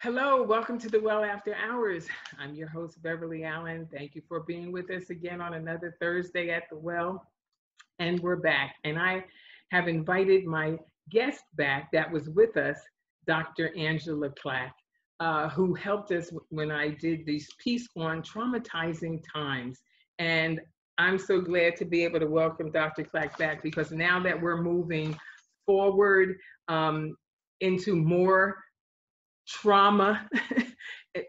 Hello, welcome to the Well After Hours. I'm your host, Beverly Allen. Thank you for being with us again on another Thursday at the Well. And we're back. And I have invited my guest back that was with us, Dr. Angela Clack, who helped us when I did this piece on traumatizing times. And I'm so glad to be able to welcome Dr. Clack back because now that we're moving forward into more trauma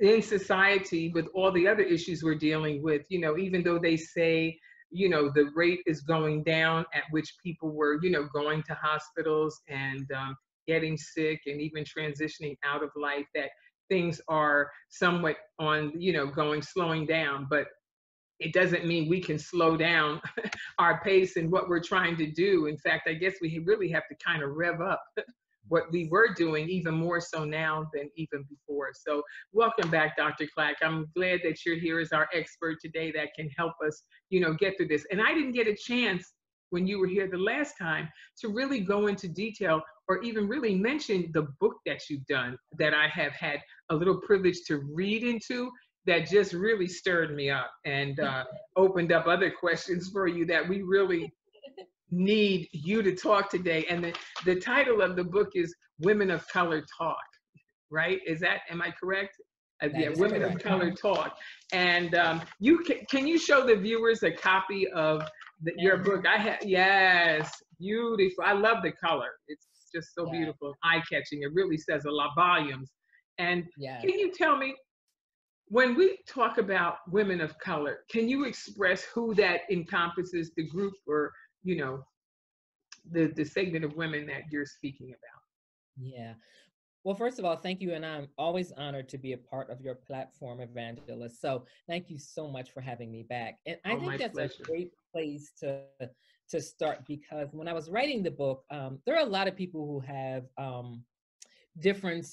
in society with all the other issues we're dealing with, even though they say, the rate is going down at which people were, going to hospitals and getting sick and even transitioning out of life, that things are somewhat on, slowing down. But it doesn't mean we can slow down our pace and what we're trying to do. In fact, I guess we really have to kind of rev up what we were doing even more so now than even before. So welcome back, Dr. Clack. I'm glad that you're here as our expert today that can help us, get through this. And I didn't get a chance when you were here the last time to really go into detail or even really mention the book that you've done that I have had a little privilege to read into that just really stirred me up and opened up other questions for you that we really need you to talk today. And the title of the book is Women of Color Talk, right? Am I correct? Yeah, Women correct. of Color Talk. And can you show the viewers a copy of your book? Yes, beautiful. I love the color. It's just so beautiful, eye-catching. It really says a lot, volumes. And can you tell me, when we talk about women of color, can you express who that encompasses, the group or the segment of women that you're speaking about? Yeah. Well, first of all, thank you. And I'm always honored to be a part of your platform, Evangelist. So thank you so much for having me back. And I think that's a great place to start, because when I was writing the book, there are a lot of people who have different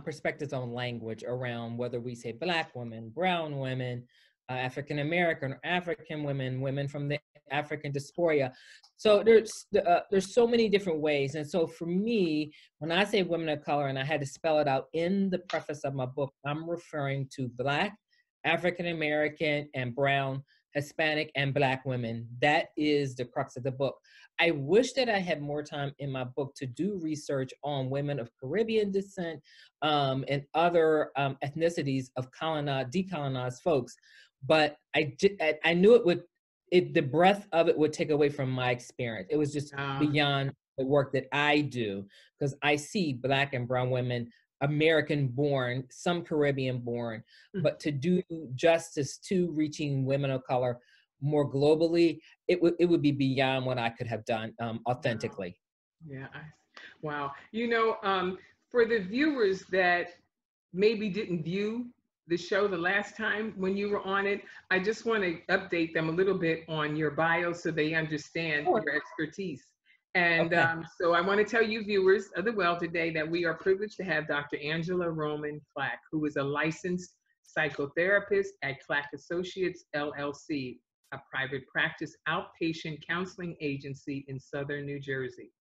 perspectives on language around whether we say Black women, brown women, African American or African women, women from the African diaspora. So there's so many different ways. And so for me, when I say women of color, and I had to spell it out in the preface of my book, I'm referring to Black, African American, and brown, Hispanic, and Black women. That is the crux of the book. I wish that I had more time in my book to do research on women of Caribbean descent and other ethnicities of decolonized folks. But I knew the breadth of it would take away from my experience. It was just beyond the work that I do, because I see Black and brown women, American born, some Caribbean born, but to do justice to reaching women of color more globally, it would be beyond what I could have done authentically. Wow. For the viewers that maybe didn't view the show the last time when you were on it, I just want to update them a little bit on your bio so they understand your expertise. And so I want to tell you viewers of the Well today that we are privileged to have Dr. Angela Roman Clack, who is a licensed psychotherapist at Clack Associates, LLC, a private practice outpatient counseling agency in Southern New Jersey.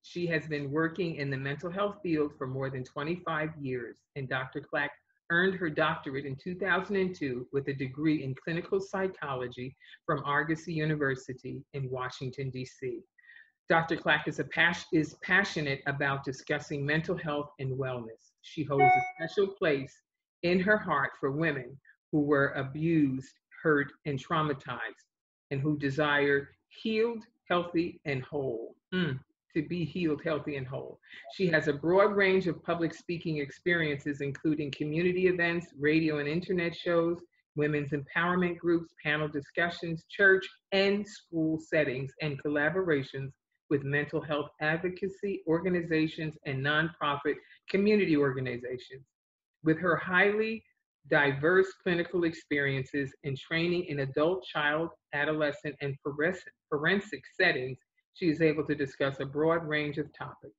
She has been working in the mental health field for more than 25 years, and Dr. Clack earned her doctorate in 2002 with a degree in clinical psychology from Argosy University in Washington, D.C. Dr. Clack is passionate about discussing mental health and wellness. She holds a special place in her heart for women who were abused, hurt, and traumatized, and who desire healed, healthy, and whole. To be healed, healthy, and whole. She has a broad range of public speaking experiences, including community events, radio and internet shows, women's empowerment groups, panel discussions, church and school settings, and collaborations with mental health advocacy organizations and nonprofit community organizations. With her highly diverse clinical experiences and training in adult, child, adolescent, and forensic settings, she is able to discuss a broad range of topics.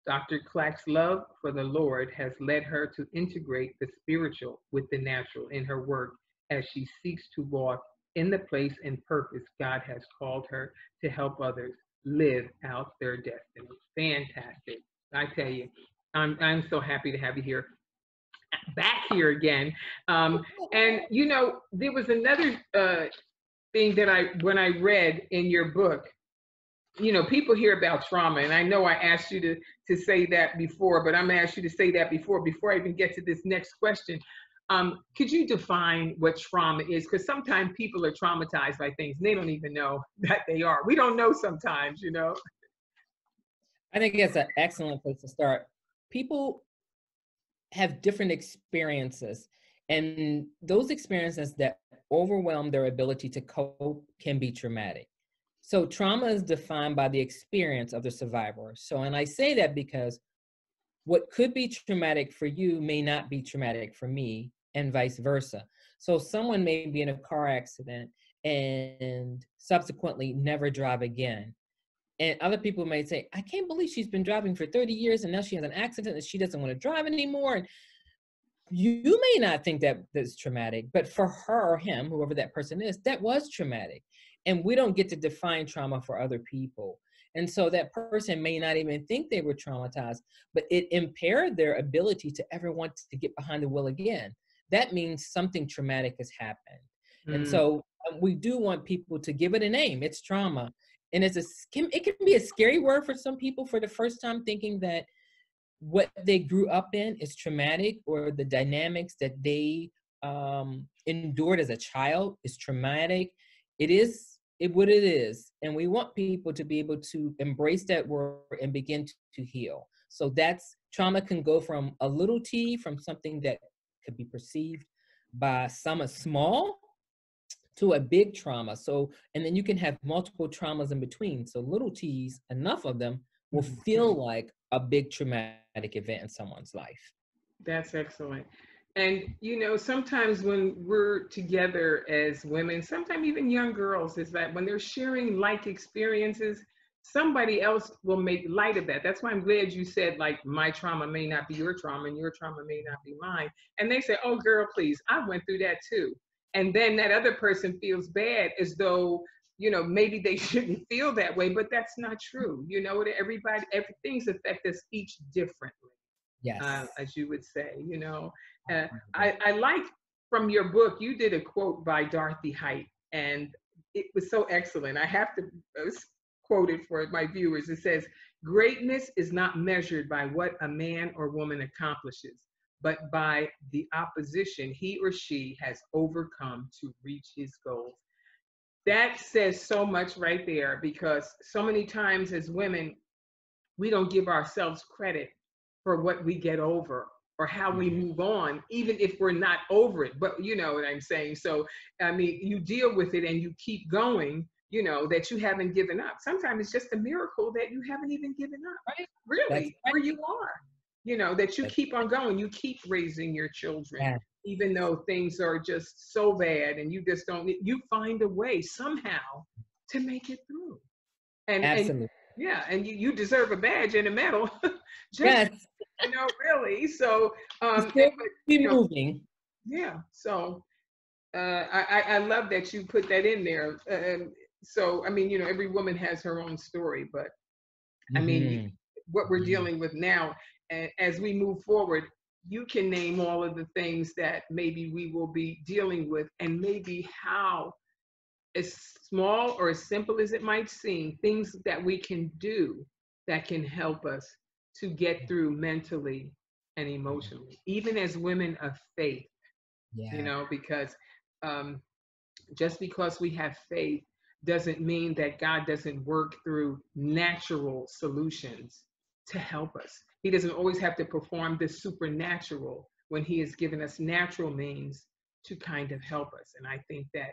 Dr. Clack's love for the Lord has led her to integrate the spiritual with the natural in her work as she seeks to walk in the place and purpose God has called her to help others live out their destiny. Fantastic. I tell you, I'm so happy to have you here. back here again. And you know, there was another thing that when I read in your book, you know, people hear about trauma, and I know I asked you to say that before, but I'm gonna ask you to say that before I even get to this next question. Could you define what trauma is? Because sometimes people are traumatized by things and they don't even know that they are. We don't know sometimes, you know. I think that's an excellent place to start. People have different experiences, and those experiences that overwhelm their ability to cope can be traumatic. So trauma is defined by the experience of the survivor. So, and I say that because what could be traumatic for you may not be traumatic for me, and vice versa. So someone may be in a car accident and subsequently never drive again. And other people may say, I can't believe she's been driving for 30 years and now she has an accident and she doesn't want to drive anymore. And you may not think that that's traumatic, but for her or him, whoever that person is, that was traumatic. And we don't get to define trauma for other people. And so that person may not even think they were traumatized, but it impaired their ability to ever want to get behind the wheel again. That means something traumatic has happened. And so we do want people to give it a name. It's trauma. And it can be a scary word for some people for the first time, thinking that what they grew up in is traumatic, or the dynamics that they endured as a child is traumatic. It is what it is. And we want people to be able to embrace that word and begin to heal. So that's trauma can go from a little t, from something that could be perceived by some as small, to a big trauma. So, and then you can have multiple traumas in between. So little t's, enough of them, will feel like a big traumatic event in someone's life. That's excellent. And, you know, sometimes when we're together as women, sometimes even young girls, is that when they're sharing like experiences, somebody else will make light of that. That's why I'm glad you said, like, my trauma may not be your trauma and your trauma may not be mine. And they say, oh, girl, please, I went through that too. And then that other person feels bad, as though, you know, maybe they shouldn't feel that way, but that's not true. You know, everything's affect us each differently. Yes. As you would say, you know. I like, from your book, you did a quote by Dorothy Height, and it was so excellent. I have to quote it for my viewers. It says, greatness is not measured by what a man or woman accomplishes, but by the opposition he or she has overcome to reach his goals. That says so much right there, because so many times as women, we don't give ourselves credit for what we get over or how we move on, even if we're not over it. But you know what I'm saying? So, I mean, you deal with it and you keep going, you know, that you haven't given up. Sometimes it's just a miracle that you haven't even given up, Right. really, where you are, you know, that you keep on going, you keep raising your children, even though things are just so bad and you just don't, you find a way somehow to make it through. And yeah, and you deserve a badge and a medal. Just, you know, really. So be moving. Yeah. So I love that you put that in there. So I mean, you know, every woman has her own story, but I mean, what we're dealing with now, as we move forward, you can name all of the things that maybe we will be dealing with, and maybe how, as small or as simple as it might seem, things that we can do that can help us to get through mentally and emotionally, even as women of faith, you know, because just because we have faith doesn't mean that God doesn't work through natural solutions to help us. He doesn't always have to perform the supernatural when he has given us natural means to kind of help us. And I think that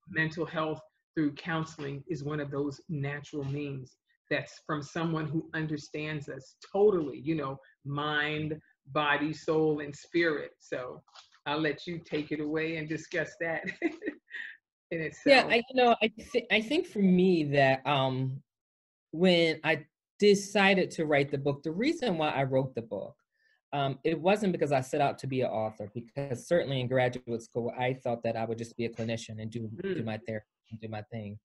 mental health through counseling is one of those natural means that's from someone who understands us totally, you know, mind, body, soul, and spirit. So I'll let you take it away and discuss that in itself. Yeah, I think for me that when I decided to write the book, the reason why I wrote the book, it wasn't because I set out to be an author, because certainly in graduate school, I thought that I would just be a clinician and do my therapy and do my thing.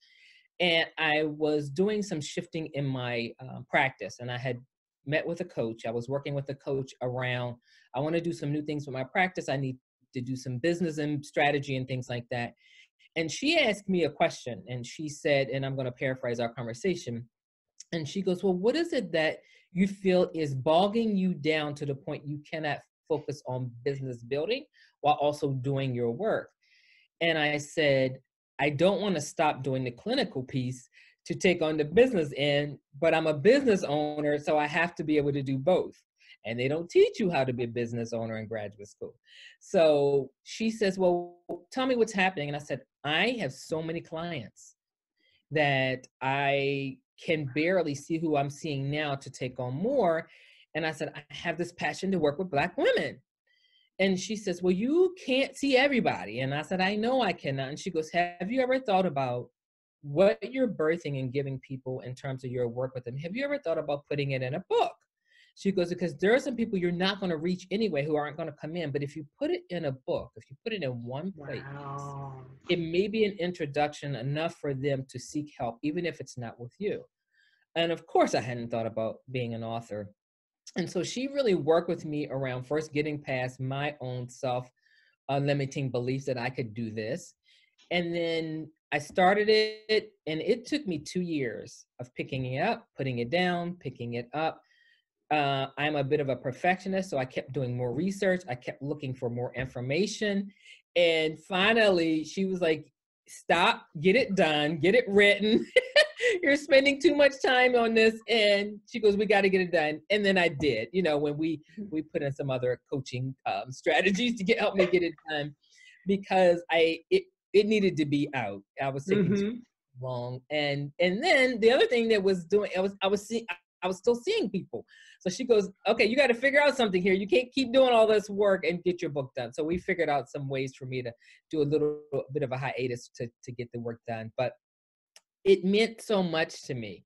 And I was doing some shifting in my practice, and I had met with a coach. I was working with a coach around, I want to do some new things with my practice. I need to do some business and strategy and things like that. And she asked me a question, and she said, and I'm going to paraphrase our conversation. And she goes, well, what is it that you feel is bogging you down to the point you cannot focus on business building while also doing your work? And I said, I don't want to stop doing the clinical piece to take on the business end, but I'm a business owner, so I have to be able to do both. And they don't teach you how to be a business owner in graduate school. So she says, well, tell me what's happening. And I said, I have so many clients that I can barely see who I'm seeing now to take on more. And I said, I have this passion to work with Black women. And she says, well, you can't see everybody. And I said, I know I cannot. And she goes, have you ever thought about what you're birthing and giving people in terms of your work with them? Have you ever thought about putting it in a book? She goes, because there are some people you're not going to reach anyway who aren't going to come in. But if you put it in a book, if you put it in one place, it may be an introduction enough for them to seek help, even if it's not with you. And of course, I hadn't thought about being an author. And so she really worked with me around first getting past my own self-limiting beliefs that I could do this. And then I started it, and it took me 2 years of picking it up, putting it down, picking it up. I'm a bit of a perfectionist, so I kept doing more research. I kept looking for more information. And finally, she was like, stop, get it done, get it written. You're spending too much time on this. And she goes, we got to get it done. And then I did, you know, when we put in some other coaching strategies to help me get it done, because it needed to be out. I was taking too long. And then the other thing that was doing, I was still seeing people. So she goes, okay, you got to figure out something here. You can't keep doing all this work and get your book done. So we figured out some ways for me to do a little bit of a hiatus to get the work done. But it meant so much to me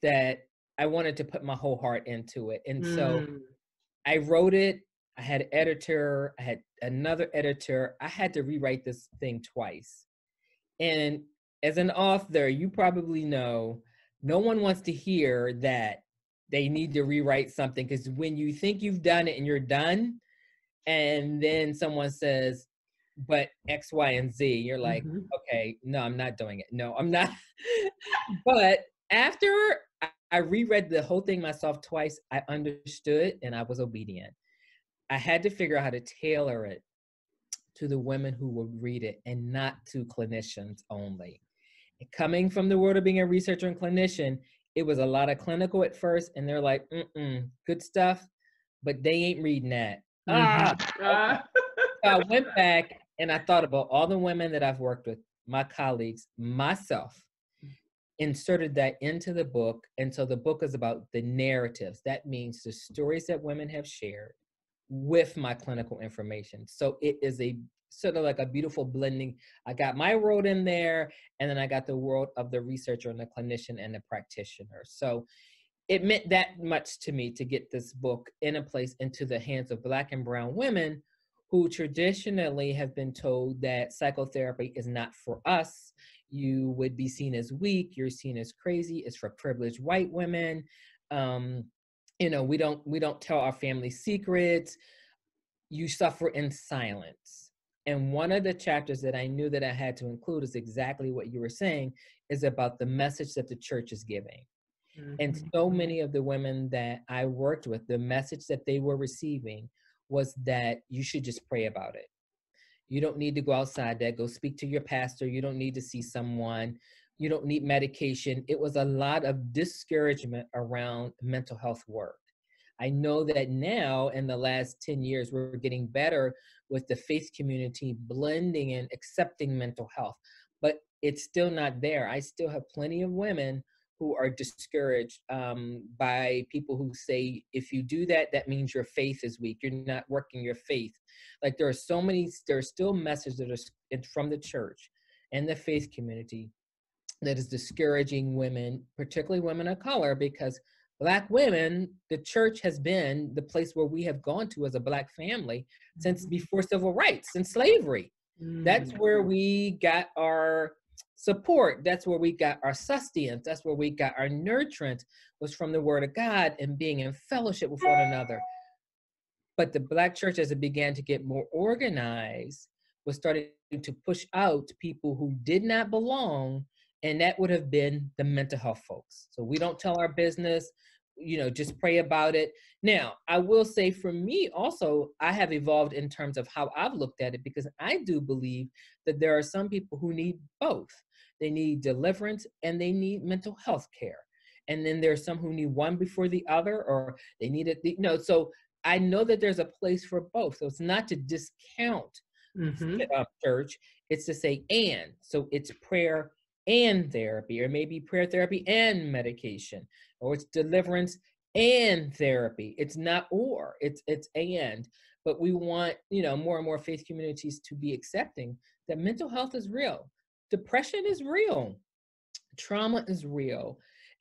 that I wanted to put my whole heart into it. And so I wrote it. I had an editor. I had another editor. I had to rewrite this thing twice. And as an author, you probably know, no one wants to hear that they need to rewrite something, because when you think you've done it and you're done, and then someone says, but X, Y, and Z, you're like, okay, no, I'm not doing it. No, I'm not. But after I reread the whole thing myself twice, I understood and I was obedient. I had to figure out how to tailor it to the women who would read it and not to clinicians only. Coming from the world of being a researcher and clinician, it was a lot of clinical at first, and they're like, good stuff, but they ain't reading that. Okay. So I went back and I thought about all the women that I've worked with, my colleagues, myself, inserted that into the book. And so the book is about the narratives. That means the stories that women have shared with my clinical information. So it is a sort of like a beautiful blending. I got my world in there, and then I got the world of the researcher and the clinician and the practitioner. So it meant that much to me to get this book in a place into the hands of Black and brown women who traditionally have been told that psychotherapy is not for us. You would be seen as weak. You're seen as crazy. It's for privileged white women. You know, we don't tell our family secrets. You suffer in silence. And one of the chapters that I knew that I had to include is exactly what you were saying, is about the message that the church is giving. And so many of the women that I worked with, the message that they were receiving was that you should just pray about it. You don't need to go outside that, go speak to your pastor. You don't need to see someone. You don't need medication. It was a lot of discouragement around mental health work. I know that now in the last 10 years, we're getting better with the faith community blending and accepting mental health, but it's still not there. I still have plenty of women who are discouraged by people who say, if you do that, that means your faith is weak. You're not working your faith. Like there are still messages that are from the church and the faith community that is discouraging women, particularly women of color, because Black women, the church has been the place where we have gone to as a Black family since before civil rights and slavery. That's where we got our support. That's where we got our sustenance. That's where we got our nurturance, was from the word of God and being in fellowship with one another. But the Black church, as it began to get more organized, was starting to push out people who did not belong, and that would have been the mental health folks. So we don't tell our business, just pray about it. Now, I will say for me also, I have evolved in terms of how I've looked at it, because I do believe that there are some people who need both. They need deliverance and they need mental health care. And then there's some who need one before the other, or they need it, so I know that there's a place for both. So it's not to discount church, it's to say and. So it's prayer and therapy, or maybe prayer, therapy, and medication, or it's deliverance and therapy. It's not or, it's and. But we want, more and more faith communities to be accepting that mental health is real. Depression is real. Trauma is real.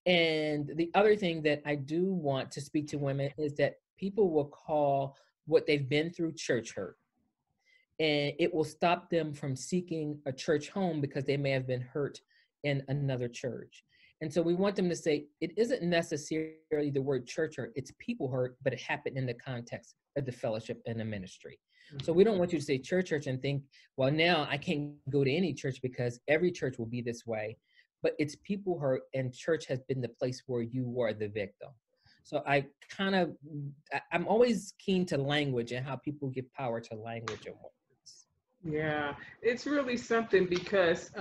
And the other thing that I do want to speak to women is that people will call what they've been through church hurt. And it will stop them from seeking a church home because they may have been hurt in another church. And so we want them to say, it isn't necessarily the word church hurt, it's people hurt, but it happened in the context of the fellowship and the ministry. So we don't want you to say church hurt and think, well, now I can't go to any church because every church will be this way. But it's people hurt, and church has been the place where you were the victim. So I'm always keen to language and how people give power to language and words. Yeah, it's really something, because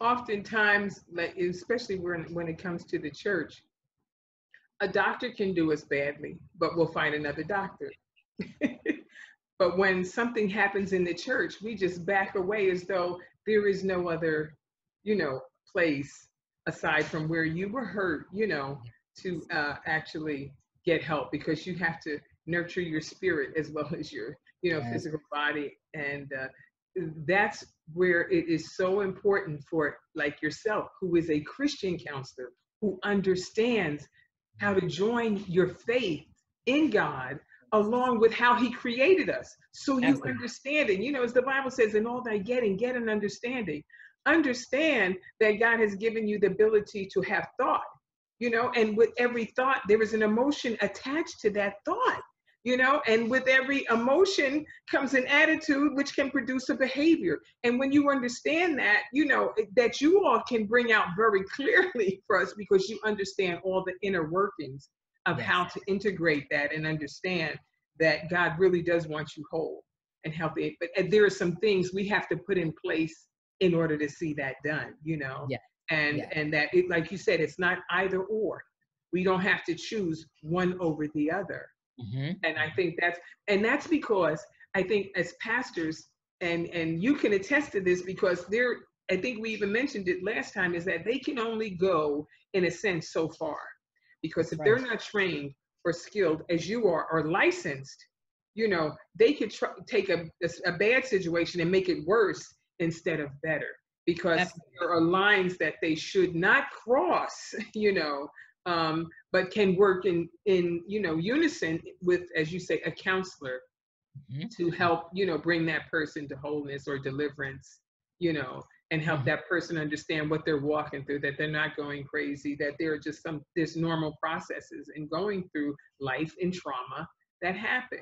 oftentimes, like, especially when it comes to the church, a doctor can do us badly, but we'll find another doctor. But when something happens in the church, we just back away as though there is no other, place aside from where you were hurt, to actually get help, because you have to nurture your spirit as well as your, physical body. And that's where it is so important for, like yourself, who is a Christian counselor, who understands how to join your faith in God along with how he created us. So you understand it, as the Bible says, in all thy getting, get an understanding. Understand that God has given you the ability to have thought, and with every thought, there is an emotion attached to that thought, and with every emotion comes an attitude which can produce a behavior. And when you understand that, that you all can bring out very clearly for us, because you understand all the inner workings of how to integrate that and understand that God really does want you whole and healthy. But there are some things we have to put in place in order to see that done, and that it, like you said, it's not either or. We don't have to choose one over the other. And I think that's because I think as pastors, and you can attest to this, because I think we even mentioned it last time, is that they can only go, in a sense, so far. Because if they're not trained or skilled as you are, or licensed, they could take a bad situation and make it worse instead of better, because there are lines that they should not cross, but can work in unison with, as you say, a counselor to help, bring that person to wholeness or deliverance, and help that person understand what they're walking through, that they're not going crazy, that there are just there's normal processes in going through life and trauma that happen,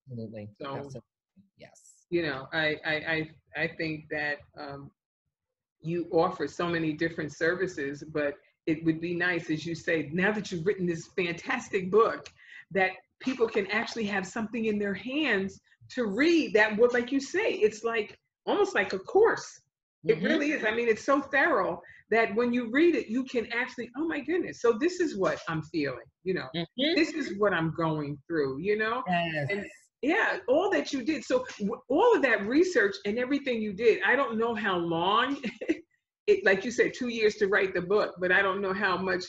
Absolutely. So, Absolutely. Yes. I think that you offer so many different services, but it would be nice, as you say, now that you've written this fantastic book, that people can actually have something in their hands to read that would, like you say, it's like almost like a course. It really is. I mean, it's so thorough that when you read it, you can actually, oh my goodness, so this is what I'm feeling, this is what I'm going through, and yeah, all that you did. So all of that research and everything you did, I don't know how long, like you said, 2 years to write the book, but I don't know how much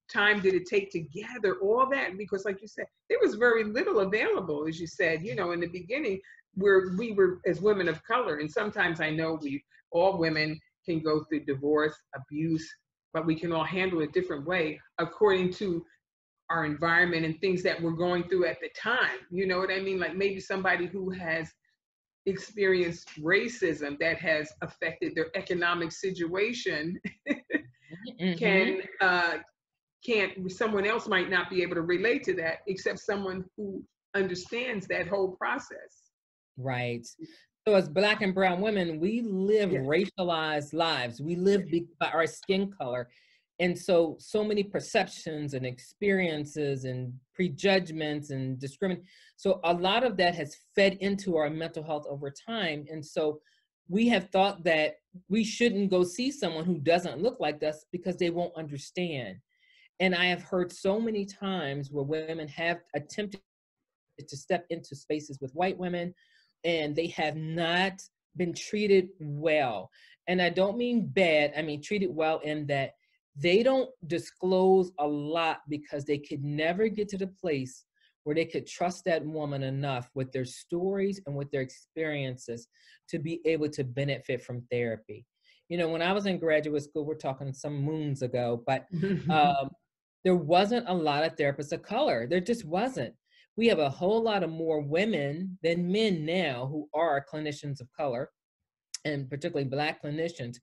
time did it take to gather all that, because like you said, there was very little available, as you said, in the beginning, where we were as women of color. And sometimes I know all women can go through divorce, abuse, but we can all handle it a different way according to our environment and things that we're going through at the time. You know what I mean? Like maybe somebody who has experienced racism that has affected their economic situation Mm-hmm. can can't someone else might not be able to relate to that except someone who understands that whole process. Right. So as Black and brown women, we live Yeah. racialized lives. We live by our skin color. And so many perceptions and experiences and prejudgments and discrimination. So a lot of that has fed into our mental health over time. And so we have thought that we shouldn't go see someone who doesn't look like us because they won't understand. And I have heard so many times where women have attempted to step into spaces with white women and they have not been treated well. And I don't mean bad, I mean treated well in that they don't disclose a lot because they could never get to the place where they could trust that woman enough with their stories and with their experiences to be able to benefit from therapy. You know, when I was in graduate school, we're talking some moons ago, but there wasn't a lot of therapists of color. There just wasn't. We have a whole lot of more women than men now who are clinicians of color, and particularly Black clinicians.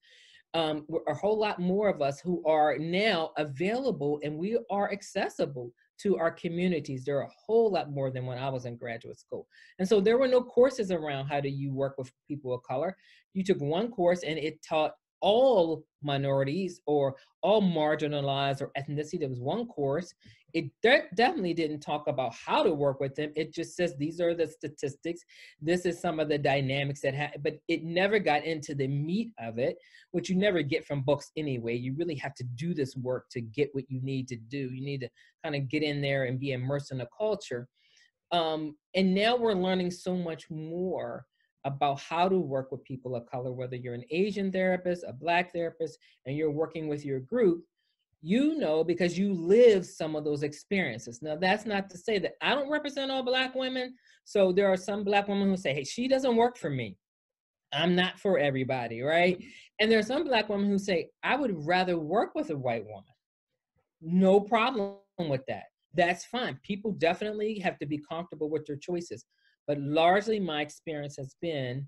A whole lot more of us who are now available and we are accessible to our communities. There are a whole lot more than when I was in graduate school. And so there were no courses around how do you work with people of color. You took one course and it taught all minorities or all marginalized or ethnicity. There was one course. It definitely didn't talk about how to work with them. It just says these are the statistics. This is some of the dynamics that happen, but it never got into the meat of it, which you never get from books anyway. You really have to do this work to get what you need to do. You need to kind of get in there and be immersed in the culture. And now we're learning so much more about how to work with people of color, whether you're an Asian therapist, a Black therapist, and you're working with your group, you know, because you live some of those experiences. Now, that's not to say that I don't represent all Black women. So there are some Black women who say, hey, she doesn't work for me. I'm not for everybody, right? And there are some Black women who say, I would rather work with a white woman. No problem with that. That's fine. People definitely have to be comfortable with their choices. But largely my experience has been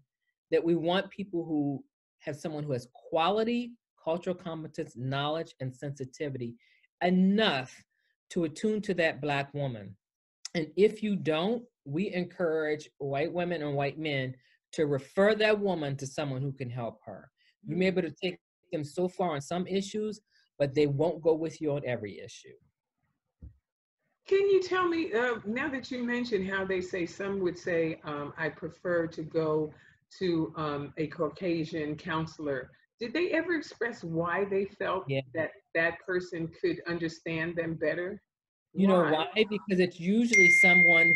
that we want people who have someone who has quality, cultural competence, knowledge, and sensitivity enough to attune to that Black woman. And if you don't, we encourage white women and white men to refer that woman to someone who can help her. You may be able to take them so far on some issues, but they won't go with you on every issue. Can you tell me, now that you mentioned how they say, some would say, I prefer to go to a Caucasian counselor. Did they ever express why they felt that that person could understand them better? You know why? Because it's usually someone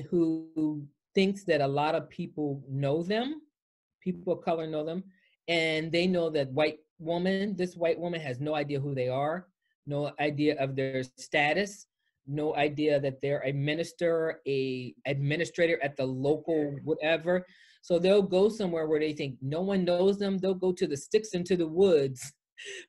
who, thinks that a lot of people know them, people of color know them, and they know that this white woman has no idea who they are, no idea of their status, no idea that they're a minister, a administrator at the local whatever. So they'll go somewhere where they think no one knows them. They'll go to the sticks into the woods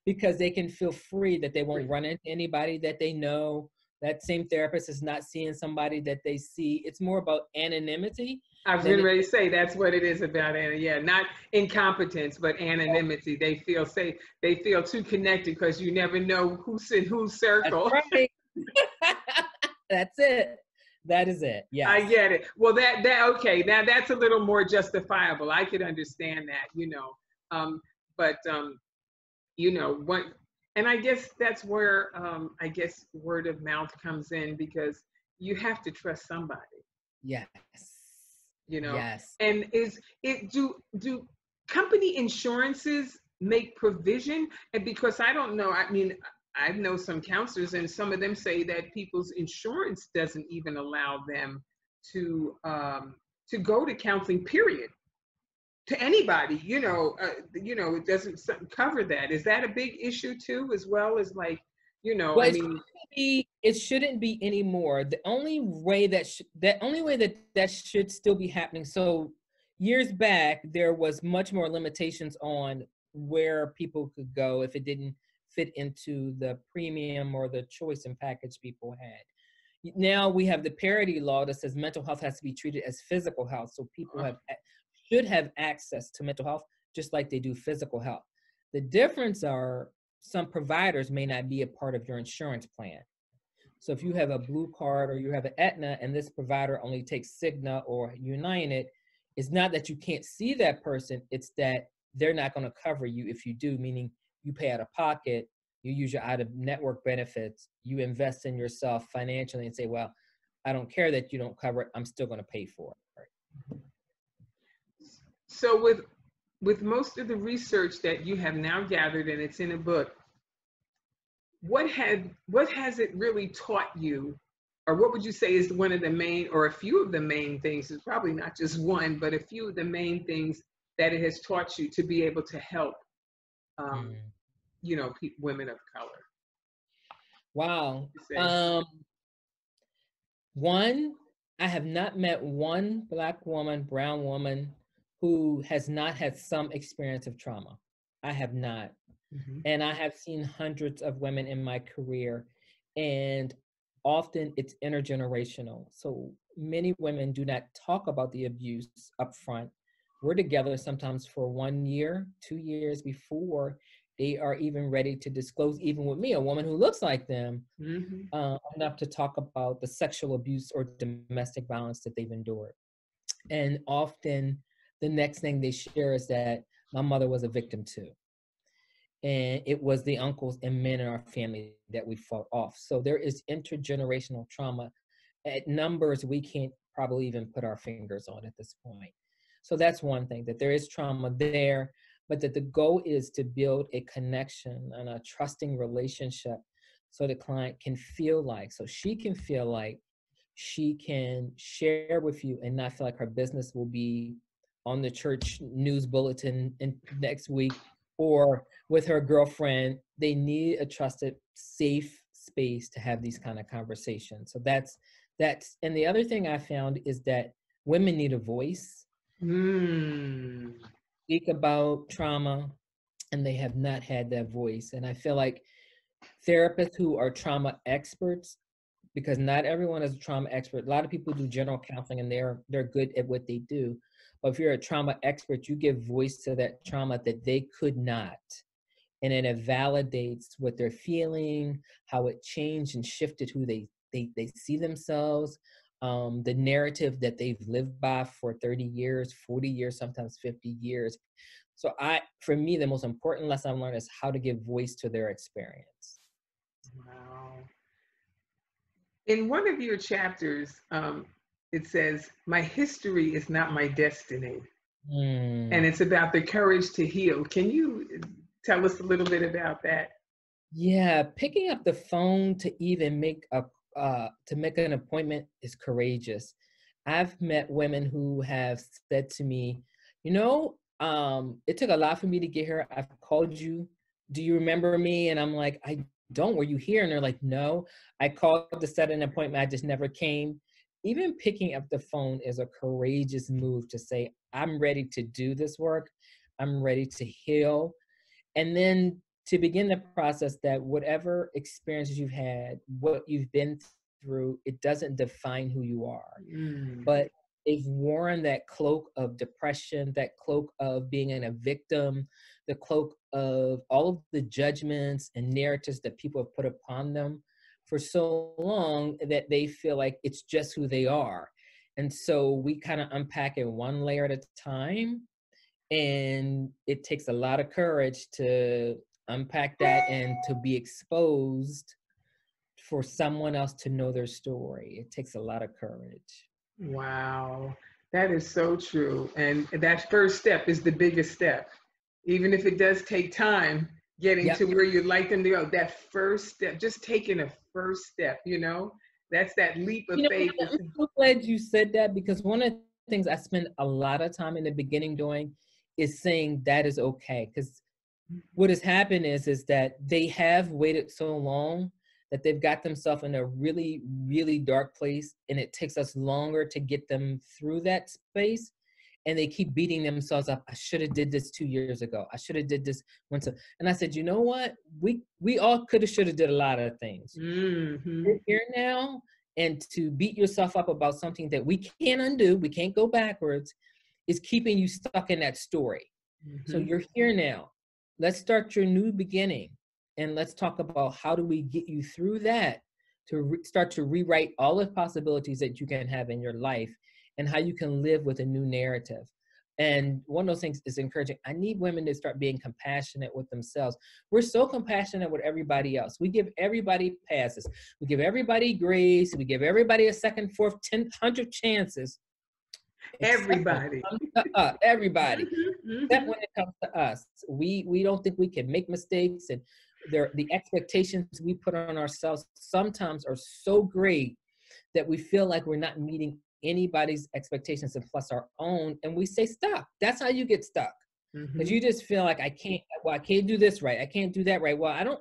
because they can feel free that they won't run into anybody that they know. That same therapist is not seeing somebody that they see. It's more about anonymity. I was getting ready to say that's what it is about, Anna. Yeah, not incompetence, but anonymity. They feel safe. They feel too connected because you never know who's in whose circle. That's right. That's it. That is it. Yeah, I get it. Well, that okay. Now that's a little more justifiable. I could understand that, you know. But you know what? And I guess that's where I guess word of mouth comes in, because you have to trust somebody. Yes. You know. Yes. And do company insurances make provision? And because I don't know, I mean, I know some counselors and some of them say that people's insurance doesn't even allow them to go to counseling, period, to anybody. You know, it doesn't cover that. Is that a big issue too, as well as, like, you know, well, I mean, it shouldn't be anymore. The only way that should still be happening. So years back, there was much more limitations on where people could go if it didn't fit into the premium or the choice and package people had. now we have the parity law that says mental health has to be treated as physical health. So people should have access to mental health just like they do physical health. The difference are some providers may not be a part of your insurance plan. So if you have a Blue Card or you have an Aetna and this provider only takes Cigna or United, it's not that you can't see that person, it's that they're not going to cover you if you do, meaning you pay out of pocket, you use your out-of-network benefits, you invest in yourself financially and say, well, I don't care that you don't cover it, I'm still going to pay for it. So with most of the research that you have now gathered and it's in a book, what has it really taught you, or what would you say is one of the main, or a few of the main things, it's probably not just one, but a few of the main things that it has taught you to be able to help, you know, women of color? Wow. One, I have not met one Black woman, brown woman who has not had some experience of trauma. I have not. And I have seen hundreds of women in my career, and often it's intergenerational. So many women do not talk about the abuse up front. We're together sometimes for 1 year, 2 years before they are even ready to disclose, even with me, a woman who looks like them, enough to talk about the sexual abuse or domestic violence that they've endured. And often the next thing they share is that my mother was a victim too. And it was the uncles and men in our family that we fought off. So there is intergenerational trauma at numbers we can't probably even put our fingers on at this point. So that's one thing, that there is trauma there, but that the goal is to build a connection and a trusting relationship so the client can feel like, so she can feel like she can share with you and not feel like her business will be on the church news bulletin next week or with her girlfriend. They need a trusted, safe space to have these kind of conversations. So that's, and the other thing I found is that women need a voice. Speak about trauma, and they have not had that voice. And I feel like therapists who are trauma experts, because not everyone is a trauma expert. A lot of people do general counseling and they're good at what they do. But if you're a trauma expert, you give voice to that trauma that they could not. And then it validates what they're feeling, how it changed and shifted who they see themselves, the narrative that they've lived by for 30 years, 40 years, sometimes 50 years. So for me, the most important lesson I've learned is how to give voice to their experience. Wow. In one of your chapters, it says, "My history is not my destiny." And it's about the courage to heal. Can you tell us a little bit about that? Yeah, picking up the phone to even make an appointment is courageous. I've met women who have said to me, you know, it took a lot for me to get here. I've called you. Do you remember me? And I'm like, I don't. Were you here? And they're like, no. I called to set an appointment. I just never came. Even picking up the phone is a courageous move to say, I'm ready to do this work. I'm ready to heal. And then to begin the process that whatever experiences you've had, what you've been through, it doesn't define who you are. But they've worn that cloak of depression, that cloak of being a victim, the cloak of all of the judgments and narratives that people have put upon them for so long that they feel like it's just who they are. And so we kind of unpack it one layer at a time. And it takes a lot of courage to unpack that and to be exposed for someone else to know their story. It takes a lot of courage. Wow, that is so true. And that first step is the biggest step. Even if it does take time getting to where you'd like them to go, that first step, just taking a first step, you know, that's that leap of faith. I'm so glad you said that, because one of the things I spend a lot of time in the beginning doing is saying that is okay. Because what has happened is that they have waited so long that they've got themselves in a really, really dark place, and it takes us longer to get them through that space. And they keep beating themselves up. I should have did this 2 years ago. I should have did this once. And I said, you know what? We all could have, should have did a lot of things. We're here now, and to beat yourself up about something that we can't undo, we can't go backwards, is keeping you stuck in that story. So you're here now. Let's start your new beginning. And let's talk about how do we get you through that to start to rewrite all the possibilities that you can have in your life and how you can live with a new narrative. And one of those things is encouraging. I need women to start being compassionate with themselves. We're so compassionate with everybody else. We give everybody passes. We give everybody grace. We give everybody a second, fourth, 10, 100 chances. Everybody. Everybody. Except when it comes to us. We don't think we can make mistakes, and the expectations we put on ourselves sometimes are so great that we feel like we're not meeting anybody's expectations and plus our own, and we stay stuck. That's how you get stuck. Because you just feel like I can't do this right. I can't do that right. Well, I don't,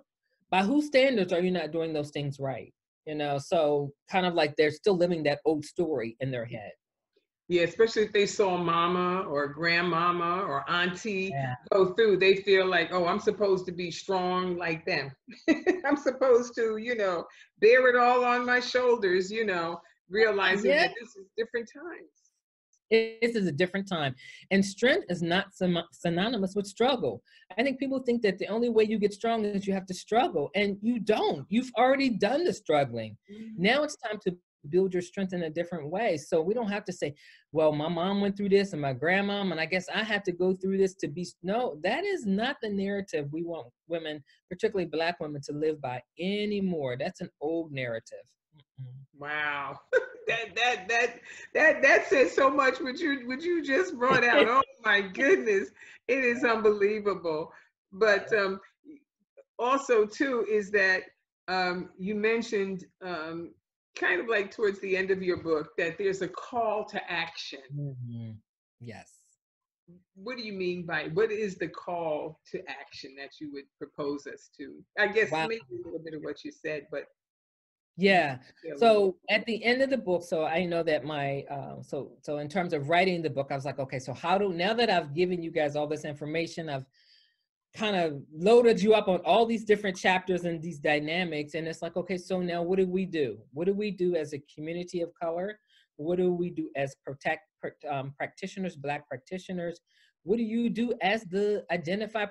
by whose standards are you not doing those things right? You know, so kind of like they're still living that old story in their head. Yeah, especially if they saw mama or grandmama or auntie go through, they feel like, oh, I'm supposed to be strong like them. I'm supposed to, you know, bear it all on my shoulders, you know, realizing that this is different times. This is a different time. And strength is not synonymous with struggle. I think people think that the only way you get strong is you have to struggle, and you don't. You've already done the struggling. Now it's time to build your strength in a different way. So we don't have to say, well, my mom went through this and my grandmom, and I guess I have to go through this to be. No, that is not the narrative we want women, particularly Black women, to live by anymore. That's an old narrative. Wow. that says so much what you just brought out. Oh my goodness. It is unbelievable. But also too is that you mentioned kind of like towards the end of your book that there's a call to action. Yes. What do you mean by, what is the call to action that you would propose us to? I guess maybe a little bit of what you said, but yeah. So at the end of the book, so I know that my, so in terms of writing the book, I was like, okay, so now that I've given you guys all this information, I've kind of loaded you up on all these different chapters and these dynamics. And it's like, okay, so now what do we do? What do we do as a community of color? What do we do as practitioners, Black practitioners? What do you do as the identified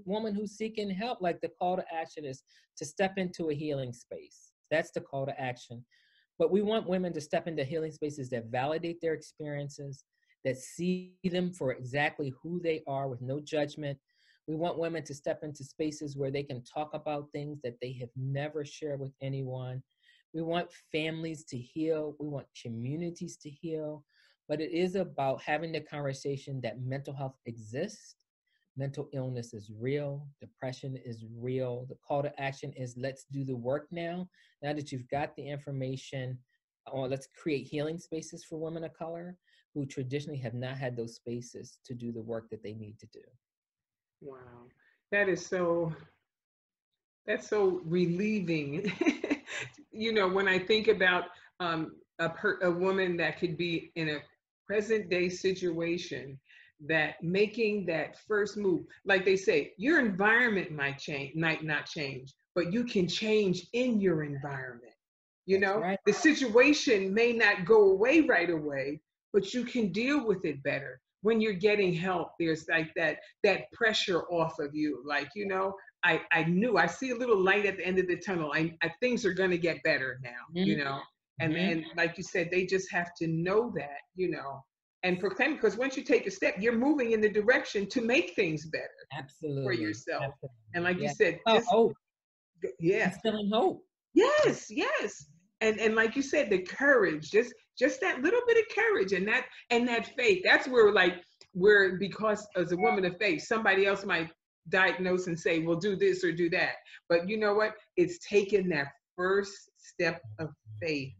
woman who's seeking help? Like the call to action is to step into a healing space. That's the call to action. But we want women to step into healing spaces that validate their experiences, that see them for exactly who they are with no judgment. We want women to step into spaces where they can talk about things that they have never shared with anyone. We want families to heal. We want communities to heal. But it is about having the conversation that mental health exists. Mental illness is real. Depression is real. The call to action is let's do the work now. Now that you've got the information, or let's create healing spaces for women of color who traditionally have not had those spaces to do the work that they need to do. Wow, that's so relieving. You know, when I think about a woman that could be in a present day situation, that making that first move, like they say, your environment might not change, but you can change in your environment. You know, right. The situation may not go away right away, but you can deal with it better. When you're getting help, there's like that pressure off of you. Like, you know, I see a little light at the end of the tunnel. Things are going to get better now, you know, and like you said, they just have to know that, you know, and proclaim, because once you take a step, you're moving in the direction to make things better. Absolutely. For yourself. Absolutely. And like you said, just hope. Yeah. Instilling hope. Yes, yes. And like you said, the courage, just that little bit of courage and that faith. That's where because as a woman of faith, somebody else might diagnose and say, well, do this or do that. But you know what? It's taking that first step of faith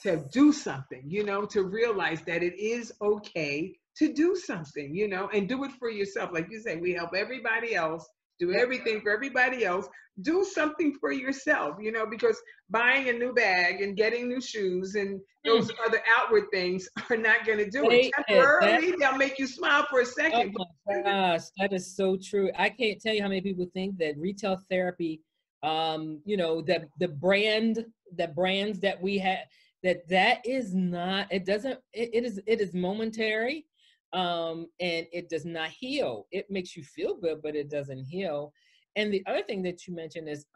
to do something, you know, to realize that it is okay to do something, you know, and do it for yourself. Like you say, we help everybody else, do everything for everybody else. Do something for yourself, you know, because buying a new bag and getting new shoes and those other outward things are not going to do it. Temporarily, they'll make you smile for a second. Oh my gosh, that is so true. I can't tell you how many people think that retail therapy you know, the brands that we have, that is not, it doesn't, it is momentary, and it does not heal. It makes you feel good, but it doesn't heal. And the other thing that you mentioned is,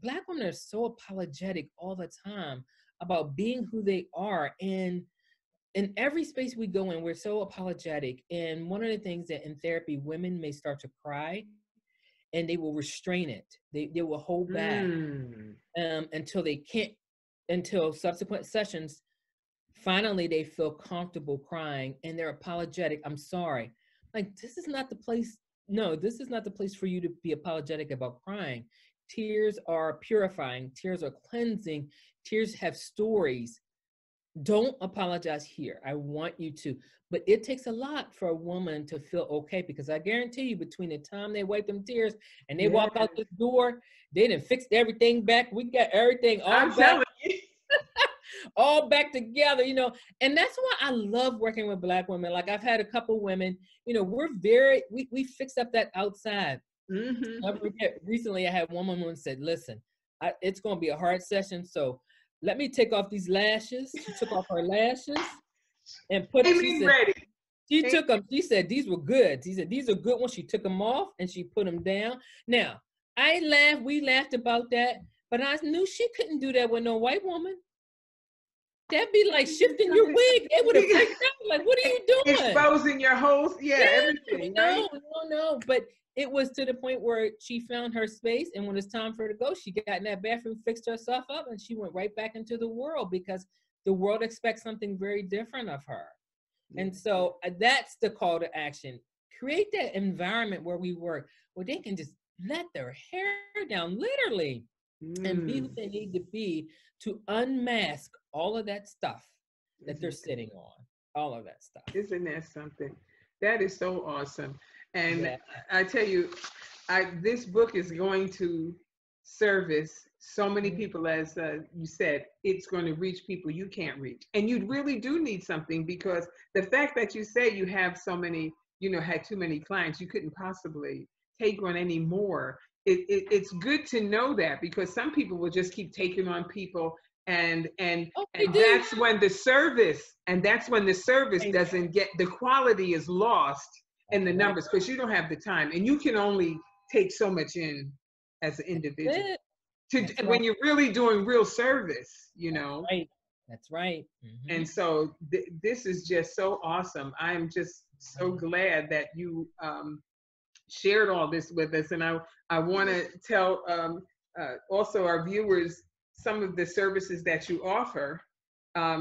Black women are so apologetic all the time about being who they are. And in every space we go in, we're so apologetic. And one of the things that in therapy, women may start to cry and they will restrain it. They will hold back until they can't, until subsequent sessions, finally they feel comfortable crying and they're apologetic. I'm sorry. Like, this is not the place. No, this is not the place for you to be apologetic about crying. Tears are purifying. Tears are cleansing. Tears have stories. Don't apologize here. I want you to. But it takes a lot for a woman to feel okay, because I guarantee you, between the time they wipe them tears and they walk out this door, they done fixed everything back. We got everything all back. All back together, you know. And that's why I love working with Black women. Like, I've had a couple women, you know, we fixed up that outside. Recently I had one woman who said, listen, it's going to be a hard session, so let me take off these lashes. She took off her lashes and put them. She took them. She said these were good. She said these are good ones. She took them off and she put them down. Now, we laughed about that, but I knew she couldn't do that with no white woman. That'd be like shifting your wig. They would have freaked out. Like, what are you doing? Exposing your whole, everything. No. But it was to the point where she found her space, and when it's time for her to go, she got in that bathroom, fixed herself up, and she went right back into the world, because the world expects something very different of her. And so that's the call to action. Create that environment where we work, where they can just let their hair down, literally, and be who they need to be, to unmask all of that stuff that they're sitting on, all of that stuff. Isn't that something? That is so awesome. And I tell you, this book is going to service so many people. As you said, it's going to reach people you can't reach. And you really do need something, because the fact that you say you have so many, you know, had too many clients, you couldn't possibly take on any more. It's good to know that, because some people will just keep taking on people, and that's when the service doesn't get, the quality is lost in the numbers, because you don't have the time, and you can only take so much in as an individual when you're really doing real service, you know. That's right. And so this is just so awesome. I'm just so glad that you shared all this with us. And I want to tell also our viewers some of the services that you offer,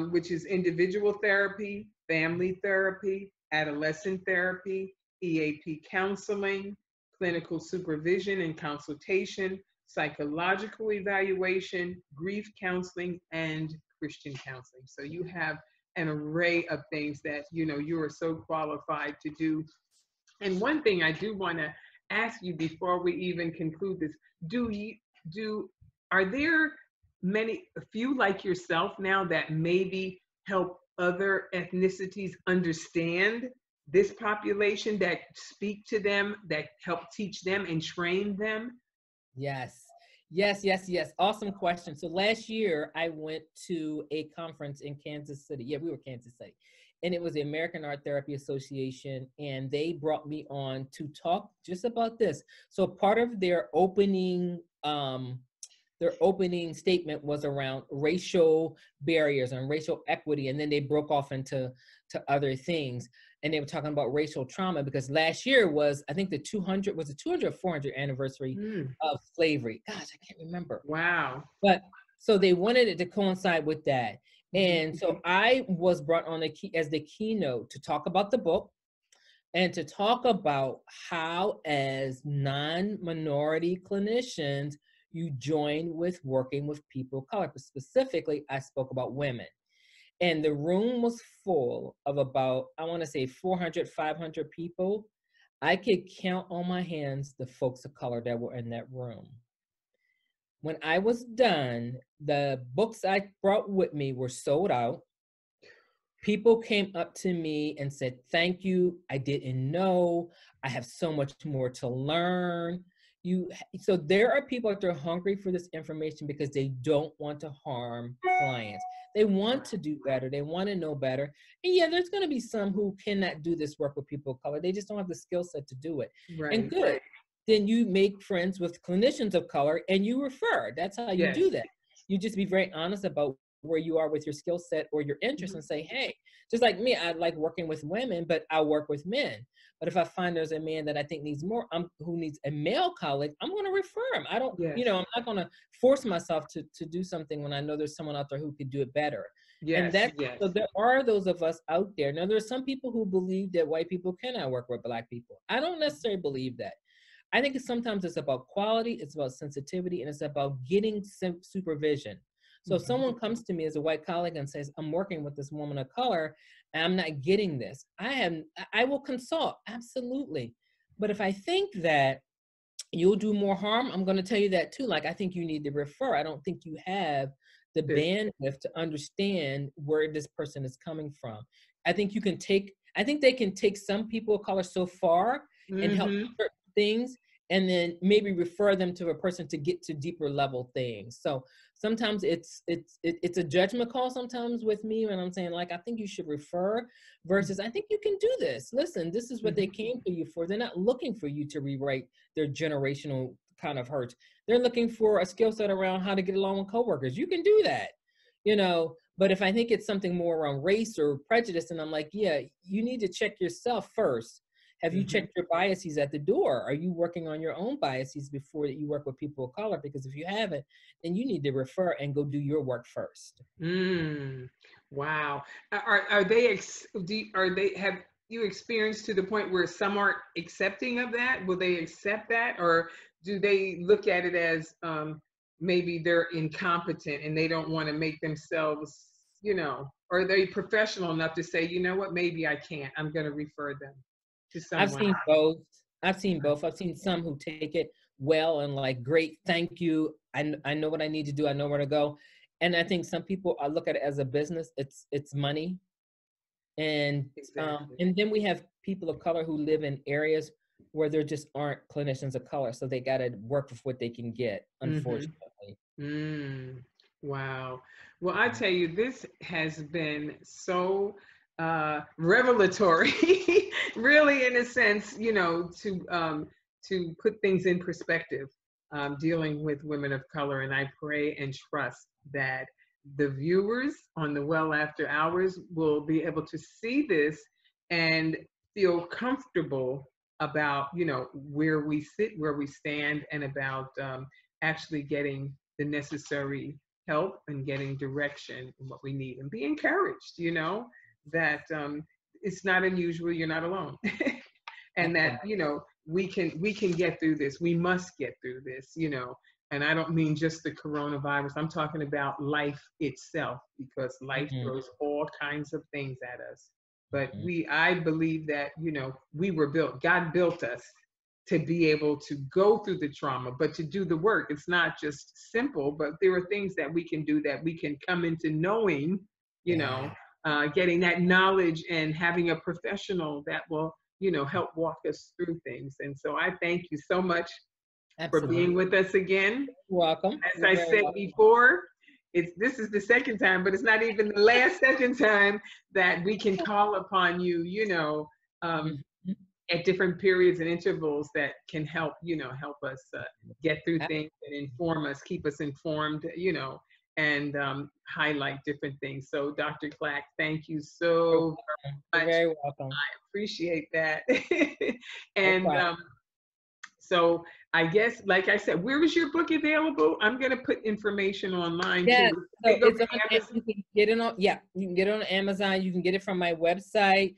which is individual therapy, family therapy, adolescent therapy, EAP counseling, clinical supervision and consultation, psychological evaluation, grief counseling, and Christian counseling. So you have an array of things that, you know, you are so qualified to do. And one thing I do want to ask you before we even conclude this, are there a few like yourself now that maybe help other ethnicities understand this population, that speak to them, that help teach them and train them? Yes. Awesome question. So last year I went to a conference in Kansas City. Yeah, we were Kansas City. And it was the American Art Therapy Association. And they brought me on to talk just about this. So part of their opening statement was around racial barriers and racial equity. And then they broke off into other things. And they were talking about racial trauma, because last year was, I think the 200 or 400 anniversary of slavery. Gosh, I can't remember. Wow. But so they wanted it to coincide with that. And so I was brought on as the keynote to talk about the book and to talk about how, as non-minority clinicians, you join with working with people of color. But specifically, I spoke about women. And the room was full of about, I want to say 400, 500 people. I could count on my hands the folks of color that were in that room. When I was done, the books I brought with me were sold out. People came up to me and said, thank you. I didn't know. I have so much more to learn. so there are people that are hungry for this information because they don't want to harm clients. They want to do better. They want to know better. And yeah, there's going to be some who cannot do this work with people of color. They just don't have the skill set to do it. And good. Then you make friends with clinicians of color and you refer. That's how you do that. You just be very honest about where you are with your skill set or your interest and say, hey, just like me, I like working with women, but I work with men. But if I find there's a man that I think needs more, who needs a male colleague, I'm going to refer him. I don't, you know, I'm not going to force myself to do something when I know there's someone out there who could do it better. And so there are those of us out there. Now, there's some people who believe that white people cannot work with Black people. I don't necessarily believe that. I think sometimes it's about quality, it's about sensitivity, and it's about getting supervision. So if someone comes to me as a white colleague and says, I'm working with this woman of color and I'm not getting this, I will consult, absolutely. But if I think that you'll do more harm, I'm going to tell you that too. Like, I think you need to refer. I don't think you have the bandwidth to understand where this person is coming from. I think they can take some people of color so far and help certain things, and then maybe refer them to a person to get to deeper level things. So sometimes it's a judgment call sometimes with me when I'm saying, like, I think you should refer versus I think you can do this. Listen, this is what they came to you for. They're not looking for you to rewrite their generational kind of hurts. They're looking for a skill set around how to get along with coworkers. You can do that, you know, but if I think it's something more around race or prejudice, and I'm like, yeah, you need to check yourself first. Have you checked your biases at the door? Are you working on your own biases before you work with people of color? Because if you haven't, then you need to refer and go do your work first. Wow. Have you experienced to the point where some aren't accepting of that? Will they accept that? Or do they look at it as maybe they're incompetent and they don't want to make themselves, you know, or are they professional enough to say, you know what, maybe I can't, I'm going to refer them? I've seen both. I've seen some who take it well and like, great, thank you. I know what I need to do. I know where to go. And I think some people, I look at it as a business. It's money. And and then we have people of color who live in areas where there just aren't clinicians of color. So they got to work with what they can get, unfortunately. Wow. Well, I tell you, this has been so revelatory, really, in a sense, you know, to put things in perspective, dealing with women of color. And I pray and trust that the viewers on the Well After Hours will be able to see this and feel comfortable about, you know, where we sit, where we stand, and about actually getting the necessary help and getting direction in what we need, and be encouraged, you know, that it's not unusual, you're not alone. And that, you know, we can get through this. We must get through this, you know. And I don't mean just the coronavirus. I'm talking about life itself, because life throws all kinds of things at us. But I believe that, you know, we were built, God built us to be able to go through the trauma, but to do the work. It's not just simple, but there are things that we can do, that we can come into knowing, you know, getting that knowledge and having a professional that will, you know, help walk us through things. And so I thank you so much for being with us again. You're welcome. As I said before, this is the second time, but it's not even the last second time that we can call upon you, you know, at different periods and intervals that can help, you know, help us get through things and inform us, keep us informed, you know, and highlight different things. So Dr. Clack, thank you so much. You're very welcome. I appreciate that. And so I guess, like I said, where is your book available? I'm going to put information online. Yeah, too. so it's on, you can get it on, you can get it on Amazon. You can get it from my website.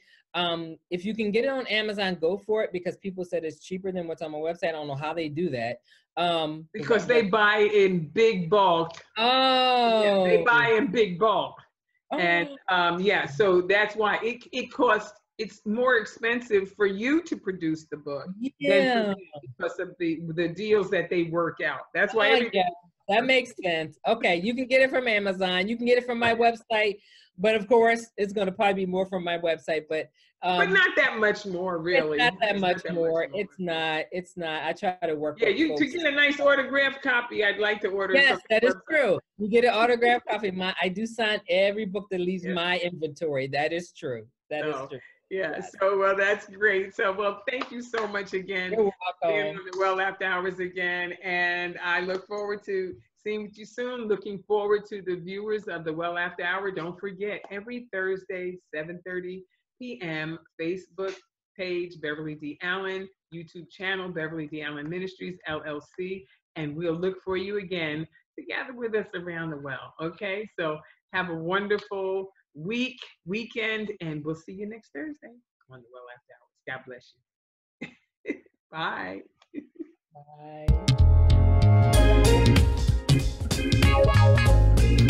If you can get it on Amazon, go for it, because people said it's cheaper than what's on my website. I don't know how they do that. Because they buy in big bulk. Oh. Yeah, they buy in big bulk. Oh. And yeah, so that's why it costs, it's more expensive for you to produce the book than for me, because of the deals that they work out. That's why That makes sense. Okay, you can get it from Amazon. You can get it from my website, but of course, it's going to probably be more from my website. But not that much more, really. It's not that much more. It's not. It's not. I try to work. Yeah, with folks. To get a nice autographed copy, I'd like to order. Yes, that is true. You get an autographed copy. I do sign every book that leaves my inventory. That is true. That is true. Yeah, so well, that's great. So well, thank you so much again. You're welcome. Being on the Well After Hours again, and I look forward to seeing you soon. Looking forward to the viewers of the Well After Hour. Don't forget, every Thursday, 7:30 p.m. Facebook page Beverly D. Allen, YouTube channel Beverly D. Allen Ministries LLC, and we'll look for you again to gather with us around the well. Okay, so have a wonderful weekend, and we'll see you next Thursday on the Well After Hours. God bless you. Bye. Bye.